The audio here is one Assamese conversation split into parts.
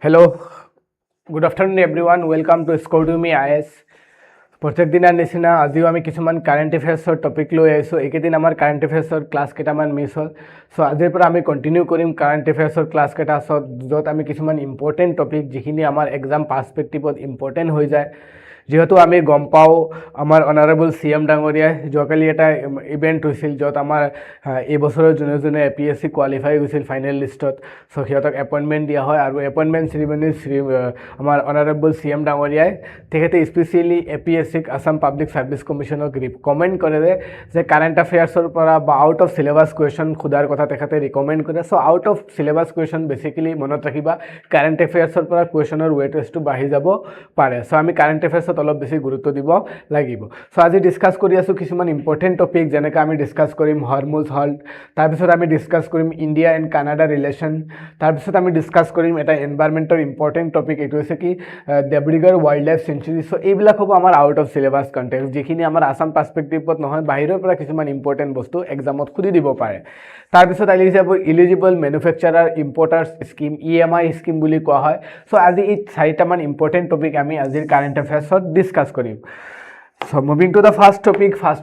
Hello, good afternoon everyone. Welcome to Scordemy IAS. প্ৰত্যেক দিনৰ নিচিনা আজিও আমি কিছুমান কাৰেণ্ট এফেয়াৰ্ছৰ টপিক লৈ আহিছোঁ। এইকেইদিন আমাৰ কাৰেণ্ট এফেয়াৰ্ছৰ ক্লাছ কেইটামান মিছ হ'ল। চ' আজিৰ পৰা আমি কণ্টিনিউ কৰিম কাৰেণ্ট এফেয়াৰ্ছৰ ক্লাছ কেইটা, য'ত আমি কিছুমান ইম্পৰ্টেণ্ট টপিক যিখিনি আমাৰ এক্সাম পাৰ্চপেক্টিভত ইম্পৰ্টেণ্ট হৈ যায়। যেহেতু আমি গম পাওঁ আমাৰ অনাৰেবল CM ডাঙৰীয়াই যোৱাকালি এটা ইভেণ্ট হৈছিল, য'ত আমাৰ এইবছৰৰ যোনে যোনে APSC কোৱালিফাই হৈছিল ফাইনেল লিষ্টত, চ' সিহঁতক এপইণ্টমেণ্ট দিয়া হয়। আৰু এপইণ্টমেণ্ট চেৰিমনি আমাৰ অনাৰেবল CM ডাঙৰীয়াই তেখেতে specially APSC Assam public service কমিশ্যনক ৰিকমেণ্ড কৰে যে কাৰেণ্ট এফেয়াৰ্ছৰ পৰা বা আউট অফ চিলেবাছ কুৱেশ্যন সোধাৰ কথা তেখেতে ৰিকমেণ্ড কৰে। So' out of syllabus question basically মনত ৰাখিবা কাৰেণ্ট এফেয়াৰ্ছৰ পৰা কুৱেশ্যনৰ ৱেটেজটো বাঢ়ি যাব পাৰে। চ' আমি কাৰেণ্ট এফেয়াৰ্ছত অলপ বেছি গুৰুত্ব দিব লাগিব। চ' আজি ডিছকাছ কৰি আছোঁ কিছুমান ইম্পৰ্টেণ্ট টপিক, যেনেকৈ আমি ডিছকাছ কৰিম হৰমুজ হল্ট, তাৰপিছত আমি ডিছকাছ কৰিম ইণ্ডিয়া এণ্ড কানাডা ৰিলেশ্যন, তাৰপিছত আমি ডিছকাছ কৰিম এটা এনভাইৰমেণ্টৰ ইম্পৰ্টেণ্ট টপিক, এইটো হৈছে কি দেৱৰিগড় ৱাইল্ড লাইফ চেঞ্চুৰী। চ' এইবিলাক হ'ব আমাৰ আউট অফ চিলেবাছ কণ্টেক্সট, যিখিনি আমাৰ আছাম পাৰ্চপেক্টিভত নহয়, বাহিৰৰ পৰা কিছুমান ইম্পৰ্টেণ্ট বস্তু এক্সামত সুধি দিব পাৰে। তাৰপিছত আহি যাব eligible manufacturer importers scheme, EMI scheme বুলি কোৱা হয়। চ' আজি এই 4টামান ইম্পৰ্টেণ্ট টপিক আমি আজিৰ কাৰেণ্ট এফেয়াৰ্ছত ডিছকাছ কৰিম। চ' মুভিং টু দ্য ফাৰ্ষ্ট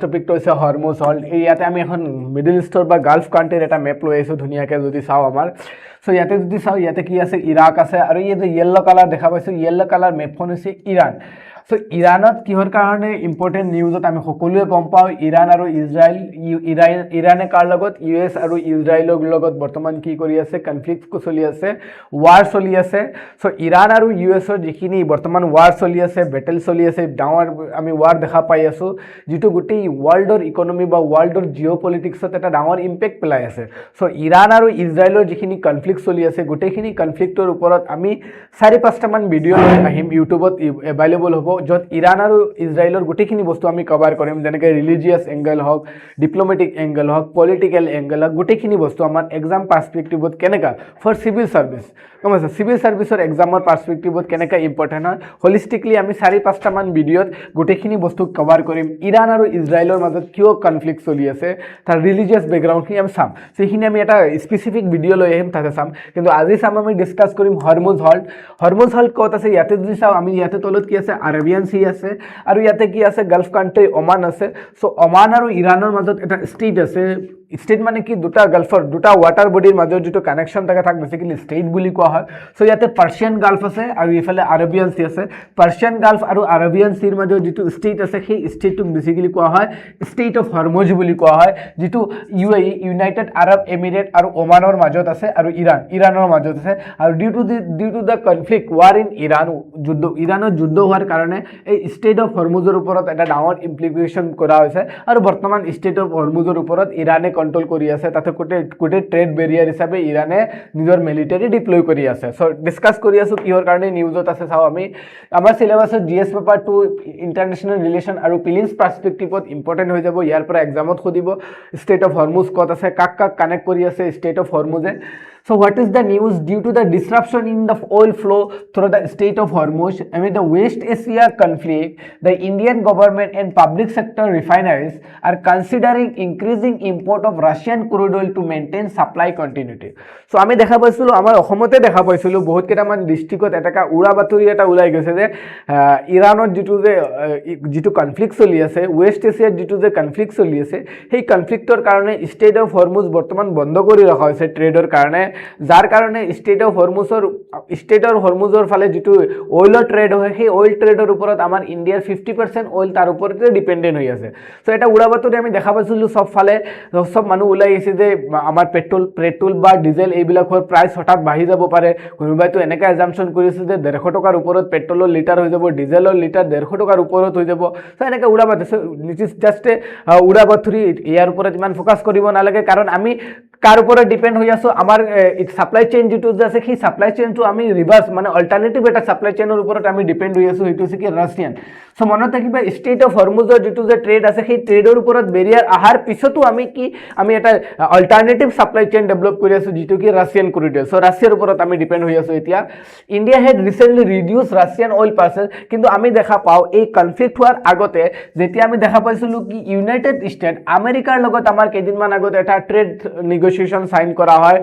টপিকটো হৈছে হৰমুজ হল্ট। ইয়াতে আমি এখন মিডল ইষ্টৰ বা গাল্ফ কাণ্ট্ৰিৰ এটা মেপ লৈ আহিছোঁ ধুনীয়াকৈ যদি চাওঁ আমাৰ। চ' ইয়াতে যদি চাওঁ, ইয়াতে কি আছে, ইৰাক আছে, আৰু ইয়াতে য়েল্ল' কালাৰ দেখা পাইছোঁ, য়েল্ল' কালাৰ মেপখন হৈছে ইৰাণ। চ' ইৰাণত কিহৰ কাৰণে ইম্পৰ্টেণ্ট নিউজত আমি সকলোৱে গম পাওঁ, ইৰাণ আৰু ইজৰাইল, ইৰাণে কাৰ লগত, US আৰু ইজৰাইলৰ লগত বৰ্তমান কি কৰি আছে, কনফ্লিক্ট চলি আছে, ৱাৰ চলি আছে। চ' ইৰাণ আৰু USৰ যিখিনি বৰ্তমান ৱাৰ চলি আছে, বেটেল চলি আছে, ডাঙৰ আমি ৱাৰ দেখা পাই আছোঁ, যিটো গোটেই ৱৰ্ল্ডৰ ইকনমি বা ৱৰ্ল্ডৰ জিঅ' পলিটিক্সত এটা ডাঙৰ ইম্পেক্ট পেলাই আছে। চ' ইৰাণ আৰু ইজৰাইলৰ যিখিনি কনফ্লিক্ট চলি আছে, গোটেইখিনি কনফ্লিক্টৰ ওপৰত আমি 4-5টামান ভিডিঅ' লৈ আহিম, ইউটিউবত এভেইলেবল হ'ব, য'ত ইৰাণ আৰু ইজৰাইলৰ গোটেইখিনি বস্তু আমি কভাৰ কৰিম, যেনেকৈ ৰিলিজিয়াছ এংগল হওক, ডিপ্ল'মেটিক এংগল হওক, পলিটিকেল এংগল হওক, গোটেইখিনি বস্তু আমাৰ এক্সাম পাৰ্চপেক্টিভত কেনেকুৱা ফৰ চিভিল ছাৰ্ভিচ, গম পাইছে, চিভিল ছাৰ্ভিচৰ এক্সামৰ পাৰ্চপেক্টিভত কেনেকৈ ইম্পৰ্টেণ্ট হয়, হলিষ্টিকলি আমি 4-5টামান ভিডিঅ'ত গোটেইখিনি বস্তু কভাৰ কৰিম। ইৰাণ আৰু ইজৰাইলৰ মাজত কিয় কনফ্লিক্ট চলি আছে, তাৰ ৰিলিজিয়াছ বেকগ্ৰাউণ্ডখিনি আমি চাম। সেইখিনি আমি এটা স্পেচিফিক ভিডিঅ' লৈ আহিম, তাতে চাম। কিন্তু আজি চাম আমি ডিছকাছ কৰিম হৰমুজ হল্ট। হৰমুজ হল্ট ক'ত আছে, ইয়াতে যদি চাওঁ আমি, ইয়াতে তলত কি আছে, আৰবিয়ান চি আছে, আৰু ইয়াতে কি আছে, গাল্ফ কাণ্ট্ৰি ওমান আছে। চ' ওমান আৰু ইৰাণৰ মাজত এটা ষ্টেট আছে। ষ্টেট মানে কি, দুটা গাল্ফৰ দুটা ৱাটাৰ বডিৰ মাজত যিটো কানেকশ্যন থাকে তাক বেচিকেলি ষ্টেট বুলি কোৱা হয়। চ' ইয়াতে পাৰ্চিয়ান গাল্ফ আছে আৰু ইফালে আৰবিয়ান চি আছে। পাৰ্চিয়ান গাল্ফ আৰু আৰবিয়ান চিৰ মাজত যিটো ষ্টেট আছে, সেই ষ্টেটটোক বেচিকেলি কোৱা হয় ষ্টেট অফ হৰমুজ বুলি কোৱা হয়, যিটো UAE ইউনাইটেড আৰব এমিৰেট আৰু ওমানৰ মাজত আছে, আৰু ইৰাণৰ মাজত আছে। আৰু due to the conflict war in ইৰাণত যুদ্ধ হোৱাৰ কাৰণে এই ষ্টেট অফ হৰমুজৰ ওপৰত এটা ডাঙৰ ইমপ্লিকেশ্যন কৰা হৈছে, আৰু বৰ্তমান ষ্টেট অফ হৰমুজৰ ওপৰত ইৰাণে কণ্ট্ৰল কৰি আছে। তাতে গোটেই ট্ৰেড বেৰিয়াৰ হিচাপে ইৰাণে নিজৰ মিলিটাৰী ডিপ্লয় কৰি আছে। চ' ডিছকাছ কৰি আছোঁ কিহৰ কাৰণে নিউজত আছে চাওঁ আমি। আমাৰ চিলেবাছত GS পেপাৰ 2 ইণ্টাৰনেশ্যনেল ৰিলেশ্যন আৰু প্ৰিলিমছ পাৰ্চপেক্টিভত ইম্পৰ্টেণ্ট হৈ যাব। ইয়াৰ পৰা এক্সামত সুধিব ষ্টেট অফ হৰমুজ ক'ত আছে, কাক কানেক্ট কৰি আছে ষ্টেট অফ হৰমুজে। So what is the news? Due to the disruption in the oil flow through the Strait of Hormuz amid the West Asia conflict, the Indian government and public sector refineries are considering increasing import of Russian crude oil to maintain supply continuity. So আমি দেখা পাইছিলোঁ, আমাৰ অসমতে দেখা পাইছিলোঁ, বহুত কেইটামান ডিষ্ট্ৰিক্টত এটা উৰা বাতৰি এটা ওলাই গৈছে যে ইৰাণত যিটো কনফ্লিক্ট চলি আছে, ৱেষ্ট এছিয়াত যিটো যে কনফ্লিক্ট চলি আছে, সেই কনফ্লিক্টৰ কাৰণে ষ্টেট অফ হৰমুজ বৰ্তমান বন্ধ কৰি ৰখা হৈছে ট্ৰেডৰ কাৰণে, যাৰ কাৰণে ষ্টেট অফ হৰমুজৰ ফালে যিটো অইলৰ ট্ৰেড হয়, সেই অইল ট্ৰেডৰ ওপৰত আমাৰ ইণ্ডিয়াৰ 50% অইল তাৰ ওপৰতে ডিপেণ্ডেণ্ট হৈ আছে। চ' এটা উৰা বাতৰি আমি দেখা পাইছিলোঁ, চব মানুহ ওলাই আহিছে যে আমাৰ পেট্ৰল বা ডিজেল এইবিলাকৰ প্ৰাইচ হঠাৎ বাঢ়ি যাব পাৰে। কোনোবাইতো এনেকৈ এজাম্পশ্যন কৰিছে যে 150 টকাৰ ওপৰত পেট্ৰলৰ লিটাৰ হৈ যাব, ডিজেলৰ লিটাৰ 150 টকাৰ ওপৰত হৈ যাব। চ' এনেকৈ উৰা বাতৰি, জাষ্ট উৰা বাতৰি, ইয়াৰ ওপৰত ইমান ফ'কাছ কৰিব নালাগে, কাৰণ আমি কাৰ ওপৰত ডিপেণ্ড হৈ আছোঁ, আমাৰ সাপ্লাই চেইন যিটো যে আছে, সেই সাপ্লাই চেইনটো আমি ৰিভাৰ্চ মানে অল্টাৰনেটিভ এটা সাপ্লাই চেইনৰ ওপৰত আমি ডিপেণ্ড হৈ আছোঁ, সেইটো হৈছে কি ৰাছিয়ান। চ' মনত ৰাখিবা, ষ্টেট অফ হৰমুজৰ যিটো যে ট্ৰেড আছে, সেই ট্ৰেডৰ ওপৰত বেৰিয়াৰ অহাৰ পিছতো আমি এটা অল্টাৰনেটিভ সাপ্লাই চেইন ডেভেলপ কৰি আছোঁ, যিটো কি ৰাছিয়ান কৰিডৰ। চ' ৰাছিয়াৰ ওপৰত আমি ডিপেণ্ড হৈ আছোঁ এতিয়া। India head recently reduce Russian oil parcel, কিন্তু আমি দেখা পাওঁ এই কনফ্লিক্ট হোৱাৰ আগতে যেতিয়া আমি দেখা পাইছিলোঁ কি ইউনাইটেড ষ্টেট আমেৰিকাৰ লগত আমাৰ কেইদিনমান আগত এটা ট্ৰেড নেগোসিয়েশন সাইন কৰা হয়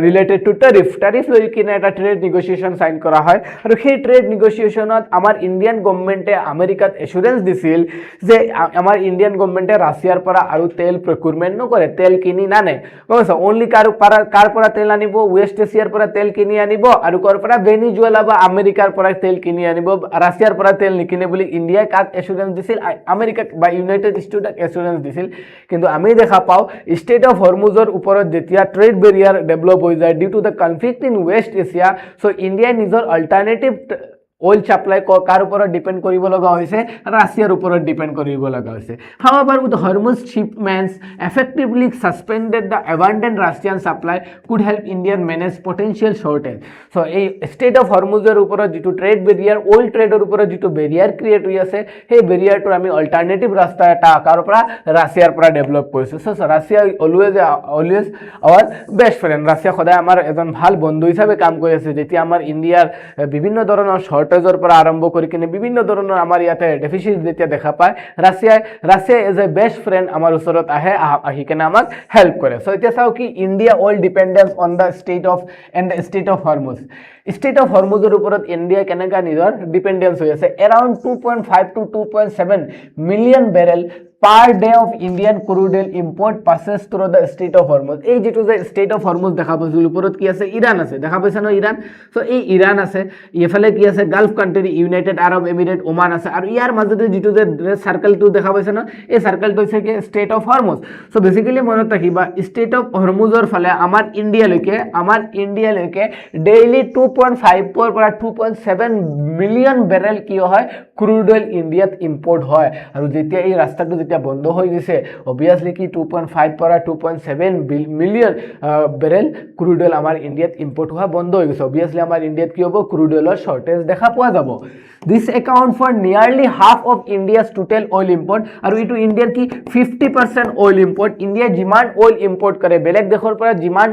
ৰিলেটেড টু টেৰিফ লৈ কিনে এটা ট্ৰেড নেগোসিয়েশন সাইন কৰা হয় আৰু সেই ট্ৰেড নেগোসিয়েশনত আমাৰ ইণ্ডিয়ান গভৰ্নমেণ্টে আমেৰিকাত এসুৰেন্স দিছিল যে আমাৰ ইণ্ডিয়ান গভৰ্নমেণ্টে ৰাছিয়াৰ পৰা আৰু তেল প্ৰকিউৰমেণ্ট নকৰে তেল কিনি নানে গমছ অনলি কাৰ পৰা তেল আনিব ৱেষ্ট এছিয়াৰ পৰা তেল কিনি আনিব আৰু কৰ পৰা ভেনিজুৱেলা বা আমেৰিকাৰ পৰা তেল কিনি আনিব ৰাছিয়াৰ পৰা তেল নিকিনে বুলি ইণ্ডিয়াই কাক এসুৰেন্স দিছিল আমেৰিকাক বা ইউনাইটেড ষ্টেটক এসুৰেন্স দিছিল কিন্তু আমি দেখা পাওঁ ষ্টেট অফ হৰমুজৰ ওপৰত যেতিয়া ট্ৰেড বেৰিয়াৰ ডেভেলপ হৈ যায় due to the conflict in West Asia so' ইণ্ডিয়াই নিজৰ অল্টাৰনেটিভ oil supply কাৰ ওপৰত ডিপেন্ড কৰিব লগা হৈছে ৰাছিয়াৰ ওপৰত ডিপেন্ড কৰিব লগা হৈছে however with Hormuz shipments effectively suspended the abundant Russian supply could help Indian manage potential shortage so এই state of Hormuzৰ ওপৰত যেটো ট্ৰেড বেৰিয়াৰ oil ট্ৰেডৰ ওপৰত যেটো বেৰিয়াৰ ক্ৰিয়েট হৈ আছে সেই বেৰিয়াৰটো আমি অল্টাৰনেটিভ ৰাস্তা এটা কাৰ পৰা ৰাছিয়াৰ পৰা ডেভেলপ কৰিছো so Russia always our best friend Russia সদায় আমাৰ এজন ভাল বন্ধু হিচাপে কাম কৰি আছে যেতিয়া আমাৰ ইণ্ডিয়াৰ বিভিন্ন ধৰণৰ শৰ্টেজৰ পৰা আৰম্ভ কৰি কিনে বিভিন্ন ধৰণৰ আমাৰ ইয়াতে ডেফিচিট যেতিয়া দেখা পায় Russia as a best friend আমাৰ ওচৰত আহি কিনে আমাক হেল্প কৰে সো এতিয়া চাও কি India all dependence on the strait of Hormuz strait of হৰমুজৰ ওপৰত ইণ্ডিয়া কেনেকা নিজৰ ডিপেন্ডেন্স হৈ আছে around 2.5 to 2.7 million barrel per day of Indian crude oil import passes through the state of Hormuz এই যেটো যে state of Hormuz দেখা পাইছিল ওপৰত কি আছে ইৰাণ আছে দেখা পাইছা ন ইৰাণ সো এই ইৰাণ আছে ইফালে কি আছে Gulf country United Arab emirate Oman আছে আৰু ইয়াৰ মাজতে যেটো যে সাৰ্কেলটো দেখা পাইছা ন এই সাৰ্কেলটো হৈছে কি state of Hormuz so basically মনত ৰাখিবা state of Hormuzৰ ফালে আমাৰ ইণ্ডিয়ালৈকে ডেইলি 2.5 পৰা 2.7 মিলিয়ন বেৰেল কি হয় ক্ৰুড অইল ইণ্ডিয়াত ইম্পোৰ্ট হয় আৰু যেতিয়া এই ৰাস্তাটো যেতিয়া বন্ধ হৈ গৈছে obviously কি 2.5 পৰা 2.7 মিলিয়ন বেৰেল ক্ৰুড অইল আমাৰ ইণ্ডিয়াত ইম্পোৰ্ট হোৱা বন্ধ হৈ গৈছে obviously আমাৰ ইণ্ডিয়াত কি হ'ব ক্ৰুড অইলৰ শৰ্টেজ দেখা পোৱা যাব this account for nearly half of India's total oil import আৰু ইটো ইণ্ডিয়াৰ কি 50% oil import ইণ্ডিয়া যিমান oil import কৰে বেলেগ দেশৰ পৰা যিমান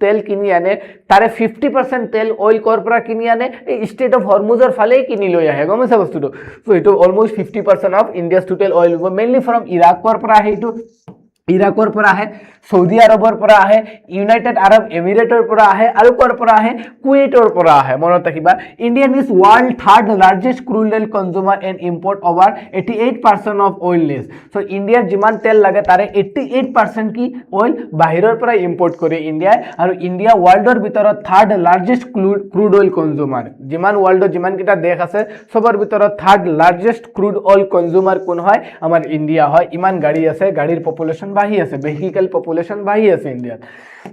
তেল কিনি আনে তাৰে 50% তেল oil কৰ পৰা কিনি আনে এই ষ্টেট অফ হৰমুজৰ ফালেই কিনি লৈ আহে গমছা বস্তুটো সো ইটো almost 50% of India's total oil mainly from ইৰাকৰ পৰা আহে ইটো ইৰাকৰ পৰা আহে সৌদি আৰবৰ পৰা আহে ইউনাইটেড আৰব এমিৰেটৰ পৰা আহে আৰু কৰ পৰা আহে কুৱেইটৰ পৰা আহে মনত ৰাখিবা Indian is world third largest crude oil consumer and import over 88% of oil needs so ইণ্ডিয়াৰ যিমান তেল লাগে তাৰে 88% কি অইল বাহিৰৰ পৰা ইম্পোৰ্ট কৰে ইণ্ডিয়াই আৰু ইণ্ডিয়া ওয়াৰ্ল্ডৰ ভিতৰত third largest crude oil consumer যিমান ওয়াৰ্ল্ডৰ যিমান কিটা দেশ আছে সবৰ ভিতৰত third largest crude oil consumer কোন হয় আমাৰ ইণ্ডিয়া হয় ইমান গাড়ী আছে গাড়ীৰ পপুলেশ্যন বাঢ়ি আছে vehicle population বাঢ়ি আছে ইণ্ডিয়াত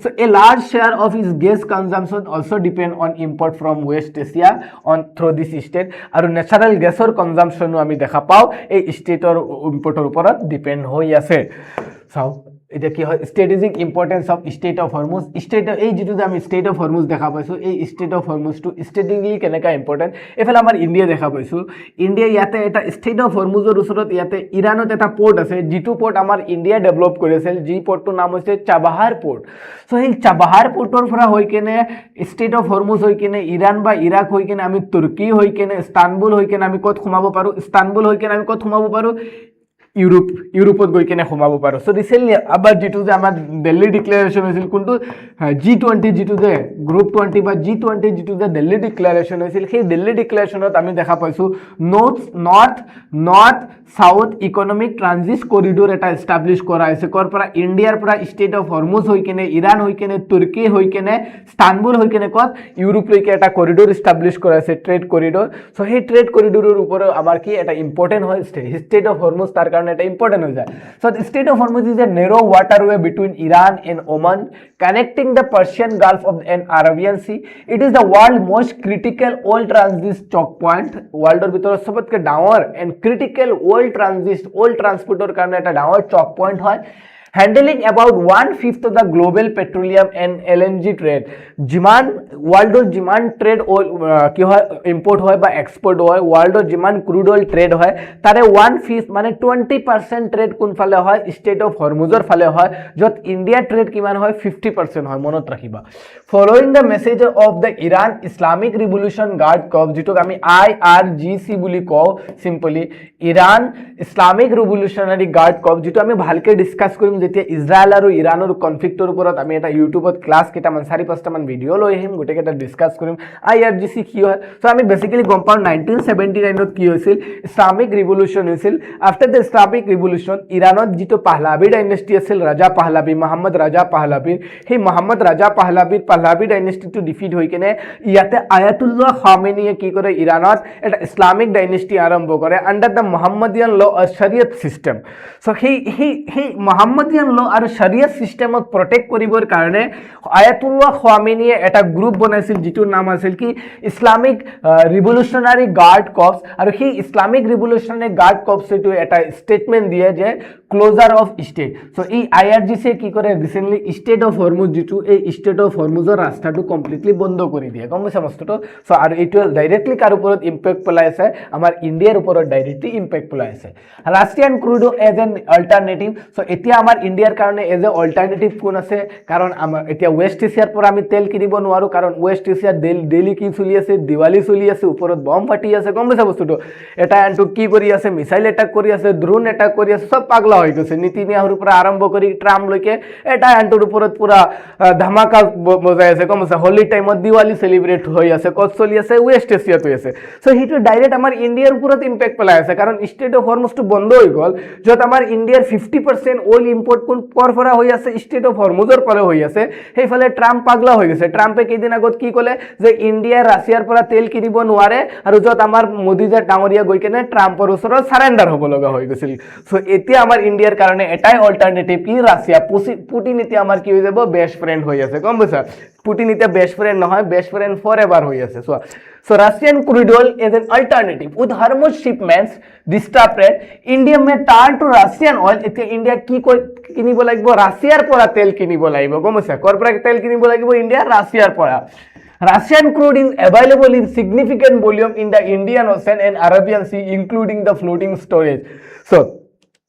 so a large share of its gas consumption also depend on import from west asia on through this state আৰু natural gasৰ consumption আমি দেখা পাও এই ষ্টেটৰ ইম্পৰ্টৰ ওপৰত ডিপেন্ড হৈ আছে চাও এটা কি হয় strategic importance of strait of Hormuz strait এই যেটো যে আমি ষ্টেট অফ হৰমুজ দেখা পাইছো এই ষ্টেট অফ হৰমুজটো স্ট্ৰেটেজিকলি কেনেকা ইম্পৰ্টেন্ট এফালে আমাৰ ইণ্ডিয়া দেখা পাইছো ইণ্ডিয়া ইয়াতে এটা ষ্টেট অফ হৰমুজৰ ওচৰত ইয়াতে ইৰাণত এটা পোৰ্ট আছে যেটো পোৰ্ট আমাৰ ইণ্ডিয়া ডেভেলপ কৰিছিল যি পোৰ্টৰ নাম হৈছে চাবাহাৰ পোৰ্ট সো এই চাবাহাৰ পোৰ্টৰ পৰা হৈ কেনে ষ্টেট অফ হৰমুজ হৈ কেনে ইৰাণ বা ইৰাক হৈ কেনে আমি তুৰ্কী হৈ কেনে ইস্তানবুল হৈ কেনে আমি ক'ত সোমাব পাৰো ইস্তানবুল হৈ কেনে আমি ক'ত সোমাব পাৰো ইউৰোপত গৈ কেনে সোমাব পাৰো সো ৰিসেন্টলি আবাৰ যেটো যে আমাৰ দিল্লী ডিক্লাৰেশন হৈছিল কোনটো G20 যেটো যে গ্ৰুপ 20 বা G20 যেটো যে দিল্লী ডিক্লাৰেশন হৈছিল সেই দিল্লী ডিক্লাৰেশনত আমি দেখা পাইছো north south economic transit corridor এটা এস্টাবলিশ কৰা হৈছে কৰ পৰা ইণ্ডিয়াৰ পৰা ষ্টেট অফ হৰমুজ হৈ কেনে ইৰাণ হৈ কেনে তুৰ্কী হৈ কেনে ইস্তানবুল হৈ কেনে ক'ত ইউৰোপলৈকে এটা কৰিডৰ এস্টাবলিশ কৰা হৈছে ট্ৰেড কৰিডৰ সো সেই ট্ৰেড কৰিডৰৰ ওপৰত আমাৰ কি এটা ইম্পৰ্টেন্ট হয় ষ্টেট অফ হৰমুজ তাৰ এটা important হৈ যায় so the state of Hormuz is a narrow waterway between Iran and Oman connecting the Persian Gulf and Arabian Sea it is the world most critical oil transit choke point world or ভিতৰত সবতকে ডাঙৰ and critical oil transporter কাৰণে এটা ডাঙৰ choke point হয় handling about 1/5 of the global petroleum and LNG trade jiman world or jiman trade oil ki hoy import hoy ba export hoy world or jiman crude oil trade hoy tare 1/5 mane 20% trade kun phale hoy state of hormuzor phale hoy jot india trade kiman hoy 50% hoy monot rakhiba following the message of the Iran Islamic Revolution Guard Corps jitok ami IRGC buli ko simply Iran Islamic Revolutionary Guard Corps jito ami bhalke discuss korim যেতিয়া ইজৰাইল আৰু ইৰানৰ কনফ্লিক্টৰ ওপৰত আমি এটা ইউটিউবত ক্লাছ কেইটামান 4-5টামান ভিডিঅ' লৈ আহিম, গোটেইকেইটা ডিছকাছ কৰিম IRGC কি হয়। চ' আমি বেচিকেলি গম পাওঁ 1979ত কি হৈছিল, ইছলামিক ৰিভলিউশ্যন হৈছিল। আফটাৰ দ্য ইছলামিক ৰিভলিউশ্যন ইৰাণত যিটো পাহলাভি ডাইনেষ্টি আছিল, ৰাজা পাহলাভি, মহম্মদ ৰাজা পাহলাভিৰ, সেই মহম্মদ ৰাজা পাহলাভি ডাইনেষ্টিটো ডিফিট হৈ কেনে ইয়াতে আয়াতুল্লাহ খামেনিয়ে কি কৰে, ইৰাণত এটা ইছলামিক ডাইনেষ্টি আৰম্ভ কৰে আণ্ডাৰ দ্য মহম্মদিয়ান ল আৰু শৰিয়ত ছিষ্টেম। চ' সেই মহম্মদিয়ান ল আৰু শৰিয়ত ছিষ্টেমক প্ৰটেক্ট কৰিবৰ কাৰণে আয়াতুল্লাহ খামেনিয়ে এটা গ্ৰুপ বনাইছিল যিটোৰ নাম আছিল কি ইছলামিক ৰিভলিউশ্যনাৰী গাৰ্ড কৰ্পছ। আৰু সেই ইছলামিক ৰিভলিউশ্যনাৰী গাৰ্ড কৰ্পছটো এটা ষ্টেটমেণ্ট দিয়ে যে ক্লোজাৰ অফ ষ্টেট। চ' এই IRGCয়ে কি কৰে, ৰিচেণ্টলি ষ্টেট অফ হৰমুজ যিটো, এই ষ্টেট অফ হৰমুজৰ ৰাস্তাটো কমপ্লিটলি বন্ধ কৰি দিয়ে, গম পাইছে বস্তুটো। চ' আৰু এইটোৱে ডাইৰেক্টলি কাৰ ওপৰত ইম্পেক্ট পেলাই আছে, আমাৰ ইণ্ডিয়াৰ ওপৰত ডাইৰেক্টলি ইম্পেক্ট পেলাই আছে। Russian crude as an alternative. So' এতিয়া আমাৰ ইণ্ডিয়াৰ কাৰণে এজ এ অল্টাৰনেটিভ কোন আছে, কাৰণ আমাৰ এতিয়া ৱেষ্ট এছিয়াৰ পৰা আমি তেল কিনিব নোৱাৰোঁ, কাৰণ ৱেষ্ট এছিয়াত ডেইলি কি চলি আছে, দিৱালী চলি আছে, ওপৰত বম ফাটি আছে, গম পাইছে বস্তুটো। এটা আনটো কি কৰি আছে, মিছাইল এটাক কৰি আছে, ড্ৰোন এটাক কৰি আছে, চব পাগলা হৈ গৈছে। নীতিনিয়াহৰ পৰা আৰম্ভ কৰি ট্ৰাম্পলৈকে এটা আনটোৰ ওপৰত পুৰা ধামাকা বজাই আছে, গম পাইছে। হোলি টাইমত দিৱালী চেলিব্ৰেট হৈ আছে, ক'ত চলি আছে, ৱেষ্ট এছিয়াত হৈ আছে। চ' সেইটো ডাইৰেক্ট আমাৰ ইণ্ডিয়াৰ ওপৰত ইম্পেক্ট পেলাই আছে, কাৰণ ষ্টেট অফ হৰমুজটো বন্ধ হৈ গ'ল, য'ত আমাৰ ইণ্ডিয়াৰ 50% অইল ইম্পৰ্ট ক'ৰ পৰা হৈ আছে, ষ্টেট অফ হৰমুজৰ পৰা হৈ আছে। সেইফালে ট্ৰাম্প পাগলা হৈ গৈছে। ট্ৰাম্পে কেইদিন আগত কি ক'লে যে ইণ্ডিয়াই ৰাছিয়াৰ পৰা তেল কিনিব নোৱাৰে, আৰু য'ত আমাৰ মোদী যে ডাঙৰীয়া গৈ কেনে ট্ৰাম্পৰ ওচৰত চাৰেণ্ডাৰ হ'ব লগা হৈ গৈছিল। চ' এতিয়া আমাৰ ইণ্ডিয়াৰ কাৰণে এটাই অল্টাৰনেটিভ কি, ৰাছিয়া। পুটিন এতিয়া আমাৰ কি হৈ যাব, বেষ্ট ফ্ৰেণ্ড হৈ আছে, গম পাইছা। পুটিন এতিয়া বেষ্ট ফ্ৰেণ্ড নহয়, বেষ্ট ফ্ৰেণ্ড ফৰ এভাৰ হৈ আছে। So Russian crude oil is an alternative. With Hormuz shipments disrupted, India may turn to Russian oil. এতিয়া ইণ্ডিয়া কি কিনিব লাগিব, ৰাছিয়াৰ পৰা তেল কিনিব লাগিব, গম পাইছা। ক'ৰ পৰা তেল কিনিব লাগিব, ইণ্ডিয়া ৰাছিয়াৰ পৰা। Russian crude is available in significant volume in the Indian Ocean and Arabian Sea, including the floating storage. So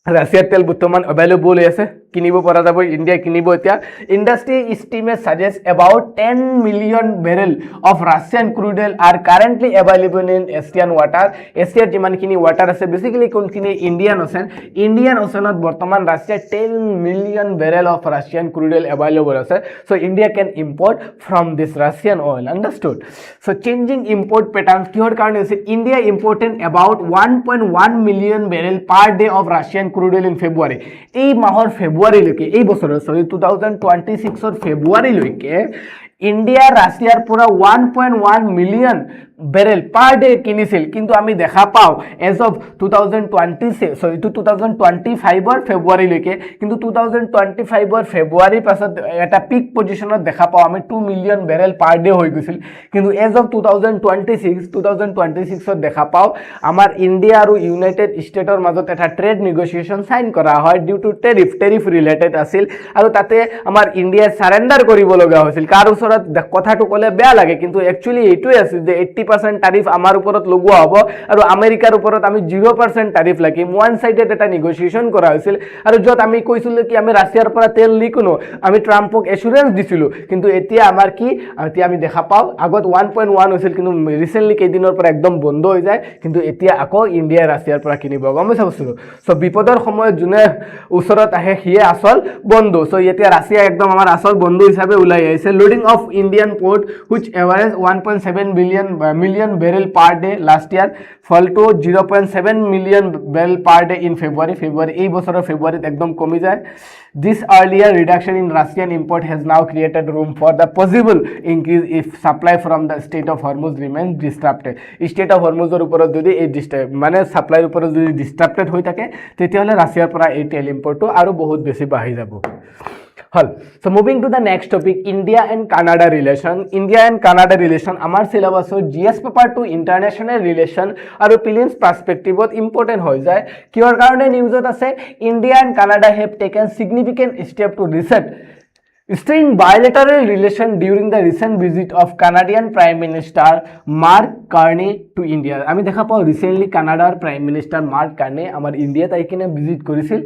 ৰাছিয়াৰ তেল বৰ্তমান এভেইলেবল হৈ আছে, কিনিব পৰা যাব, ইণ্ডিয়া কিনিব এতিয়া। Industry estimate suggest about 10 million barrel of Russian crude oil are currently available in Asian water. এছিয়াৰ যিমানখিনি ৱাটাৰ আছে, বেচিকেলি কোনখিনি, ইণ্ডিয়ান অ'চেন। ইণ্ডিয়ান অ'চেনত বৰ্তমান ৰাছিয়াৰ 10 million barrel of Russian crude oil available আছে। So' India can import from this Russian oil, understood. So' changing import pattern কিহৰ কাৰণে হৈছে, India imported about 1.1 million barrel per day of Russian crude oil in February. এই মাহৰ ফেব্ৰুৱাৰীলৈকে, এই বছৰৰ 2026ৰ ফেব্ৰুৱাৰীলৈকে ইণ্ডিয়া ৰাছিয়াৰ পৰা 1.1 মিলিয়ন বেৰেল পাৰ ডে কিনিছিল। কিন্তু আমি দেখা পাওঁ এজ অফ 2025ৰ ফেব্ৰুৱাৰীলৈকে, কিন্তু 2025ৰ ফেব্ৰুৱাৰীৰ পাছত এটা পিক পজিশ্যনত দেখা পাওঁ আমি 2 মিলিয়ন বেৰেল পাৰ ডে হৈ গৈছিল। কিন্তু এজ অফ 2026ত দেখা পাওঁ আমাৰ ইণ্ডিয়া আৰু ইউনাইটেড ষ্টেটৰ মাজত এটা ট্ৰেড নেগচিয়েশ্যন চাইন কৰা হয়, ডিউ টু টেৰিফ ৰিলেটেড আছিল। আৰু তাতে আমাৰ ইণ্ডিয়াই চাৰেণ্ডাৰ কৰিব লগা হৈছিল। কাৰ ওচৰত, কথাটো ক'লে বেয়া লাগে, কিন্তু একচুৱেলি এইটোৱে আছিল যে 80% টাৰিফ আমাৰ ওপৰত লগোৱা হ'ব আৰু আমেৰিকাৰ ওপৰত আমি 0% টাৰিফ লাগিম। ওৱান চাইডেড এটা নেগচিয়েশ্যন কৰা হৈছিল, আৰু য'ত আমি কৈছিলোঁ কি আমি ৰাছিয়াৰ পৰা তেল নিকিনো, আমি ট্ৰাম্পক এচুৰেঞ্চ দিছিলোঁ। কিন্তু এতিয়া আমাৰ কি, এতিয়া আমি দেখা পাওঁ আগত 1.1 হৈছিল, কিন্তু ৰিচেণ্টলি কেইদিনৰ পৰা একদম বন্ধ হৈ যায়। কিন্তু এতিয়া আকৌ ইণ্ডিয়াই ৰাছিয়াৰ পৰা কিনিব, গম পাইছা বস্তুটো। চ' বিপদৰ সময়ত যোনে ওচৰত আহে সিয়ে আচল বন্ধু। চ' এতিয়া ৰাছিয়া একদম আমাৰ আচল বন্ধু হিচাপে ওলাই আহিছে। Loading of Indian port which average 1.7 million barrel per day last year fall to 0.7 million barrel per day in February. এই বছৰৰ ফেব্ৰুৱাৰীত একদম কমি যায়। This earlier reduction in Russian import has now created room for the possible increase if supply from the state of Hormuz remains disrupted. State of Hormuzৰ ওপৰত যদি এই মানে ছাপ্লাইৰ ওপৰত যদি ডিষ্টাৰ্বটেড হৈ থাকে, তেতিয়াহ'লে ৰাছিয়াৰ পৰা এই তেল ইম্পৰ্টটো আৰু বহুত বেছি বাঢ়ি যাব। হল। So moving to the next topic, India and Canada relation. India and Canada relation আমাৰ সিলেবাসৰ GS paper two international relation আৰু প্ৰিলিমছ পাৰ্সপেক্টিভত ইম্পৰ্টেণ্ট হৈ যায়। কিহৰ কাৰণে নিউজত আছে, India and Canada have taken significant step to reset strain bilateral relation during the recent visit of Canadian Prime Minister Mark Carney to India. আমি দেখা পাওঁ ৰিচেণ্টলি কানাডাৰ প্ৰাইম মিনিষ্টাৰ মাৰ্ক কাৰ্নে আমাৰ ইণ্ডিয়াত আহি কিনে ভিজিট কৰিছিল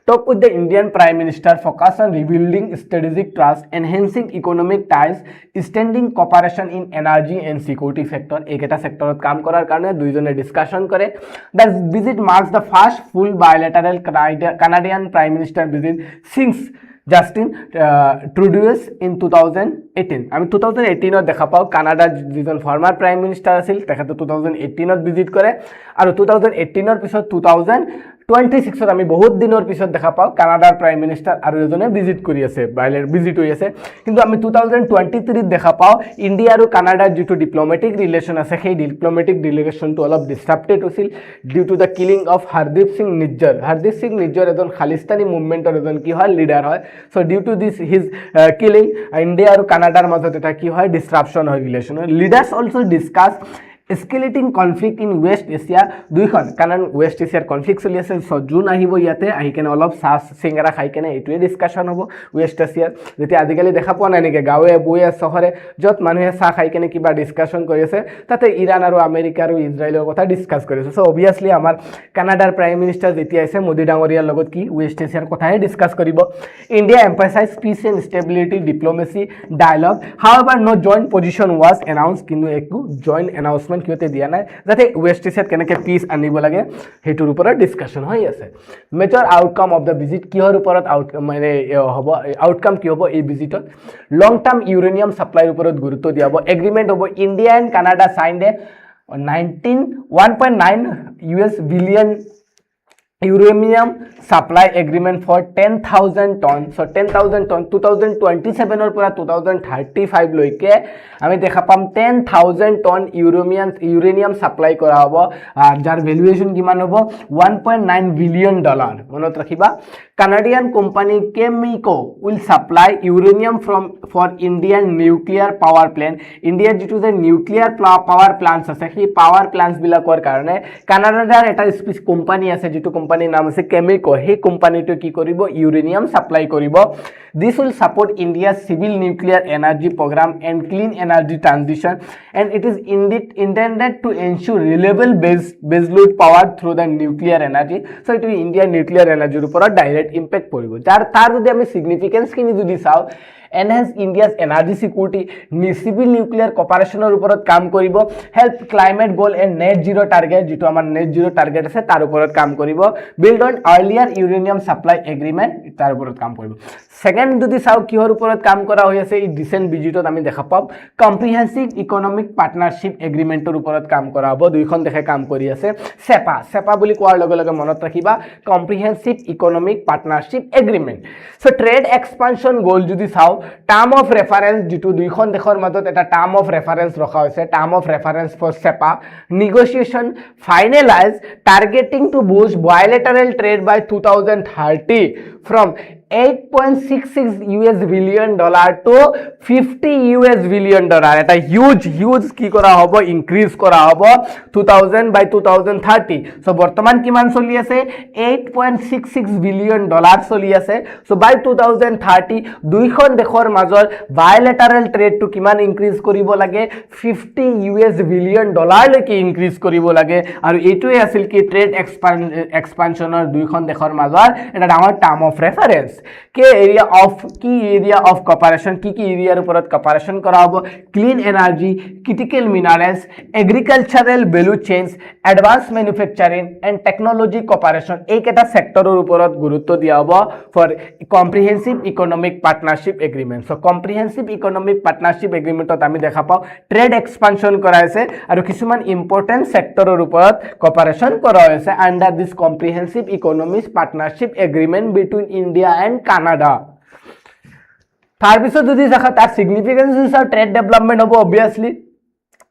Talk with the Indian Prime Minister focus on rebuilding strategic trust, enhancing economic ties, extending cooperation in energy and security sector. Eketa sectorot কাম কৰাৰ কাৰণে দুইজনে ডিসকাশন কৰে. The visit marks the first full bilateral Canadian Prime Minister visit since Justin Trudeau in 2018. আমি 2018 দেখা পাও কানাডাৰ যিজন ফৰ্মাৰ প্ৰাইম মিনিষ্টাৰ আছিল তেখেতে 2018 ভিজিট কৰে আৰু 2018 পিছত 2026 আমি বহুত দিনৰ পিছত দেখা পাও কানাডাৰ প্ৰাইম মিনিষ্টাৰ আৰু এজনে ভিজিট কৰি আছে বাইলেৰ ভিজিট হৈ আছে কিন্তু আমি 2023 দেখা পাও ইন্ডিয়া আৰু কানাডাৰ যেটো ডিপ্লোমেটিক ৰিলেশন আছে সেই ডিপ্লোমেটিক ৰিলেশনটো অলপ ডিসৰাপ্টেড হৈছিল due to the killing of Hardeep Singh Nijjar এজন খালিস্তানী মুভমেন্টৰ এজন কি হয় লিডাৰ হয় so due to this his killing India আৰু কানাডাৰ মাজত এটা কি হয় ডিসৰাপশন হয় relation leaders also discuss escalating conflict in West Asia দুইখন কাৰণ West Asiaৰ কনফ্লিক্ট চলি আছে সো জুন আহিব ইয়াতে আহি কেনে অলপ সাস সিংৰা খাই কেনে এটোৱে ডিসকাশন হ'ব West Asia যেতি আজিকালি দেখা পোৱা নাই নেকি গাঁৱে বুয়ে চহৰে যত মানুহে সা খাই কেনে কিবা ডিসকাশন কৰি আছে তাতে ইৰাণ আৰু আমেৰিকা আৰু ইজৰাইলৰ কথা ডিসকাস কৰি আছে সো অবিয়াসলি আমাৰ কানাডাৰ প্ৰাইম মিনিষ্টাৰ যেতি আছে মোদী ডাঙৰীয়াৰ লগত কি West Asiaৰ কথাহে ডিসকাস কৰিব India emphasise peace and stability diplomacy dialogue however no joint position was announced কিন্তু একো জয়েন্ট announcement কিয়তে দিয়া নাই যাতে ওয়েস্ট এছিয়াত কেনেকে পিস আনিব লাগে হেতুৰ ওপৰত ডিসকাশন হৈ আছে major outcome of the visit কিহৰ ওপৰত আউটকাম মানে হ'ব আউটকাম কি হ'ব এই ভিজিটত লং টার্ম ইউৰেনিয়াম সাপ্লাইৰ ওপৰত গুৰুত্ব দিয়া হ'ব এগ্ৰিমেন্ট হ'ব India and Canada signed 1.9 US billion uranium supply agreement for 10,000 tons so 10,000 ton 2027 or pura 2035 loike ami dekha pam 10,000 ton uranium supply kora hobo jar valuation kiman hobo 1.9 billion dollar monot rakhiba Canadian company Chemico will supply uranium for Indian nuclear power plant India due to the nuclear power plants ase he power plants bilakor karone Canada eta specific company ase jitu company নাম আছে Chemico he company to কি কৰিব uranium supply কৰিব this will support India's civil nuclear energy program and clean energy transition and it is intended to ensure reliable baseload power through the nuclear energy so it will India nuclear energy উপৰত ডাইৰেক্ট ইম্প্যাক্ট পৰিব যাৰ তাৰ যদি আমি সিগনিফিকেন্স কিনি যদি চাও enhance India's energy security civil nuclear cooperation ওপৰত কাম কৰিব help climate goal and net zero target যেটো আমাৰ net zero target আছে তাৰ ওপৰত কাম কৰিব build on earlier uranium supply agreement তাৰ ওপৰত কাম কৰিব সেকেন্ড যদি চাও কিহৰ ওপৰত কাম কৰা হৈ আছে এই ৰিসেন্ট ভিজিটত আমি দেখা পাম কম্প্ৰিহেনসিভ ইকোনমিক পাৰ্টনাৰশ্বিপ এগ্ৰিমেন্টৰ ওপৰত কাম কৰা হ'ব দুইখন দেখে কাম কৰি আছে সেপা বুলি কোৱাৰ লগে লগে মনত ৰাখিবা comprehensive economic partnership agreement so trade expansion goal যদি চাও টাৰ্ম অফ ৰেফাৰেন্স যেটো দুইখন দেশৰ মাজত এটা টাৰ্ম অফ ৰেফাৰেন্স ৰখা হৈছে term of reference for CEPA negotiation finalise targeting to boost bilateral trade by 2030 from 8.66 US billion dollar to 50 US billion dollar এটা huge কি কৰা হ'ব ইনক্ৰিজ কৰা হ'ব 2000 by 2030 সো বৰ্তমান কিমান চলি আছে 8.66 বিলিয়ন ডলাৰ চলি আছে সো by 2030 দুইখন দেশৰ মাজৰ bilateral trade to কিমান ইনক্ৰিজ কৰিব লাগে 50 US বিলিয়ন ডলাৰ লৈকে ইনক্ৰিজ কৰিব লাগে আৰু এইটোৱে আছিল কি ট্ৰেড এক্সপানশনৰ দুইখন দেশৰ মাজৰ এটা ডাঙৰ টার্ম অফ রেফারেন্স के एरिया ऑफ कॉपरेशन की एरियार उपरत कॉपरेशन करा होबो clean energy critical minerals agricultural value chains advance manufacturing and technology cooperation एक এটা সেক্টৰৰ উপৰত গুৰুত্ব দিয়া হ'ব for comprehensive economic partnership agreement so comprehensive economic partnership এগ্ৰিমেন্টত আমি দেখা পাও ট্ৰেড এক্সপানশন কৰা হৈছে আৰু কিছুমান ইম্পৰ্টেন্ট সেক্টৰৰ ওপৰত কপাৰেশন কৰা হৈছে under this comprehensive economic partnership agreement between India and Canada তার পিছত যদি দেখা তার সিগনিফিকেন্স হিসাবে ট্রেড ডেভেলপমেন্ট হবো obviously